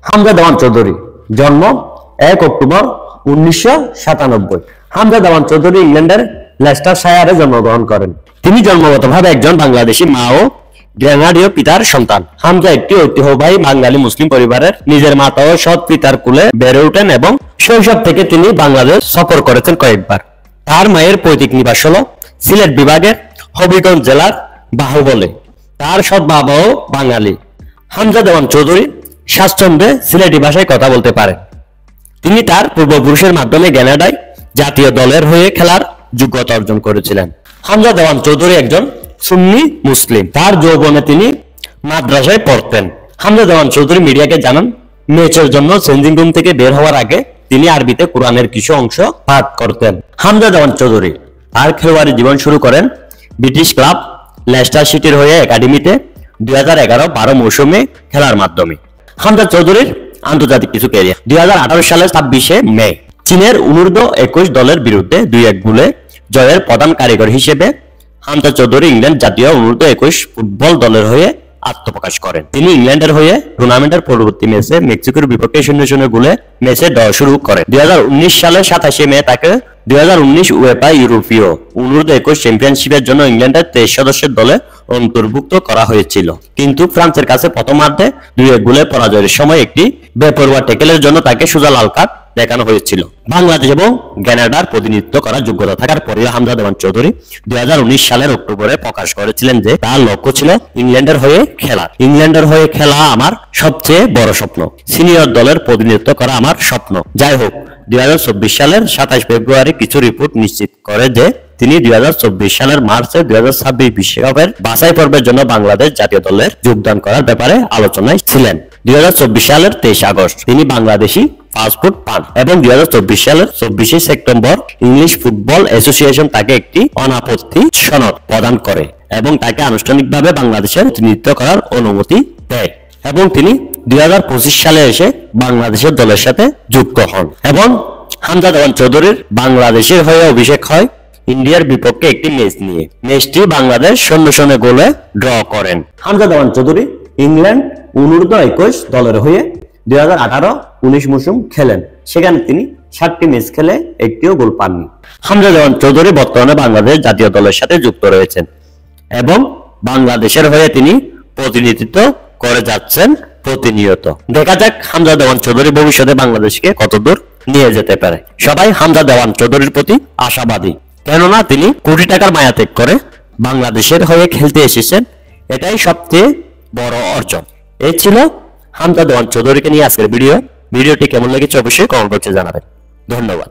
হামজা দেওয়ান চৌধুরী জন্ম 1 অক্টোবর 1997। হামজা দেওয়ান চৌধুরী ইংল্যান্ডের লেস্টারশায়ারে জন্মগ্রহণ করেন। তিনি জন্মগতভাবে একজন বাংলাদেশি মা ও গ্রেনাডীয় পিতার সন্তান। হামজা একটি ঐতিহ্যবাহী বাঙালি মুসলিম পরিবারের নিজের মাতা ও সৎ পিতার কুলে বেড়ে ওঠেন এবং শৈশব থেকে তিনি বাংলাদেশ সফর করেছেন কয়েকবার। তার মায়ের পৈতৃক নিবাস হল সিলেট বিভাগের হবিগঞ্জ জেলার বাহুবলে। তার সৎ বাবাও বাঙালি। হামজা দেওয়ান চৌধুরী স্বাচ্ছন্দ্যে সিলেটি ভাষায় কথা বলতে পারেন। তিনি তার পূর্বপুরুষের মাধ্যমে কানাডায় জাতীয় দলের হয়ে খেলার যোগ্যতা অর্জন করেছিলেন। হামজা দেওয়ান চৌধুরী একজন সুন্নি মুসলিম। তার যৌবনে তিনি মাদ্রাসায় পড়তেন। হামজা দেওয়ান চৌধুরী মিডিয়াকে জানান, ম্যাচের জন্য চেঞ্জিং রুম থেকে বের হওয়ার আগে তিনি আরবিতে কোরআনের কিছু অংশ পাঠ করতেন। হামজা দেওয়ান চৌধুরী তার খেলোয়াড়ি জীবন শুরু করেন ব্রিটিশ ক্লাব লেস্টার সিটির হয়ে একাডেমিতে 2011-12 মৌসুমে খেলার মাধ্যমে। হামজা চৌধুরীর আন্তর্জাতিক কিছু ক্যারিয়ার। 2018 সালের 26শে মে চীনের অনূর্ধ্ব-21 দলের বিরুদ্ধে 2-1 গোলে জয়ের প্রধান কারিগর হিসেবে হামজা চৌধুরী ইংল্যান্ড জাতীয় অনূর্ধ্ব-21 ফুটবল দলের হয়ে আত্মপ্রকাশ করেন। তিনি ইংল্যান্ডের হয়ে টুর্নামেন্টের পরবর্তী ম্যাচে মেক্সিকোর বিপক্ষে 0-0 গোলে ম্যাচে ড্র শুরু করেন। 2019 সালের 27শে মে তাকে 2019 উয়েফা ইউরোপীয় অনূর্ধ্ব-21 চ্যাম্পিয়নশিপের জন্য ইংল্যান্ডের 23 সদস্যের দলে অন্তর্ভুক্ত করা হয়েছিল। কিন্তু ফ্রান্সের কাছে প্রথমার্ধে 2-1 গোলে পরাজয়ের সময় একটি বেপরোয়া ট্যাকেলের জন্য তাকে সোজা লাল কার্ড দেখানো হয়েছিল। বাংলাদেশ এবং কানাডার প্রতিনিধিত্ব করার যোগ্যতা থাকার পরেও হামজা দেওয়ান চৌধুরী 2019 সালের অক্টোবরে প্রকাশ করেছিলেন যে তার লক্ষ্য ছিল ইংল্যান্ডের হয়ে খেলা। ইংল্যান্ডের হয়ে খেলা আমার সবচেয়ে বড় স্বপ্ন। সিনিয়র দলের প্রতিনিধিত্ব করা আমার স্বপ্ন। যাই হোক, 2024 সালের 27 ফেব্রুয়ারি কিছু রিপোর্ট নিশ্চিত করে যে তিনি 2024 সালের মার্চে 2026 বিশ্বকাপের বাছাই পর্বের জন্য বাংলাদেশ জাতীয় দলের যোগদান করার ব্যাপারে আলোচনায় ছিলেন। 2024 সালের 23 আগস্ট তিনি বাংলাদেশি পাসপোর্ট পান এবং 2024 সালের 24শে সেপ্টেম্বর ইংলিশ ফুটবল অ্যাসোসিয়েশন তাকে একটি অনাপত্তি সনদ প্রদান করে এবং তাকে আনুষ্ঠানিকভাবে বাংলাদেশের প্রতিনিধিত্ব করার অনুমতি দেয় এবং তিনি 2025 সালে এসে বাংলাদেশের দলের সাথে যুক্ত হন এবং হামজা দেওয়ান চৌধুরীর বাংলাদেশের হয়ে অভিষেক হয় ইন্ডিয়ার বিপক্ষে একটি ম্যাচ নিয়ে। ম্যাচটি বাংলাদেশ 0-0 গোলে ড্র করেন। হামজা দেওয়ান চৌধুরী ইংল্যান্ড অনূর্ধ্ব-21 দলের হয়ে 2018-19 মৌসুম খেলেন। সেখানে তিনি 7টি ম্যাচ খেলে একটিও গোল পাননি। হামজা দেওয়ান চৌধুরী বর্তমানে বাংলাদেশ জাতীয় দলের সাথে যুক্ত রয়েছেন এবং বাংলাদেশের হয়ে তিনি প্রতিনিধিত্ব করে যাচ্ছেন প্রতিনিয়ত। দেখা যাক হামজা দেওয়ান চৌধুরী ভবিষ্যতে বাংলাদেশকে কতদূর নিয়ে যেতে পারে। সবাই হামজা দেওয়ান চৌধুরীর প্রতি আশাবাদী, কেননা তিনি কোটি টাকার মায়া ত্যাগ করে বাংলাদেশের হয়ে খেলতে এসেছেন। এটাই সবচেয়ে বড় অর্জন। এই ছিল হামজা দেওয়ান চৌধুরীকে নিয়ে আজকের ভিডিওটি কেমন লেগেছে অবশ্যই কমেন্ট বক্সে জানাবেন। ধন্যবাদ।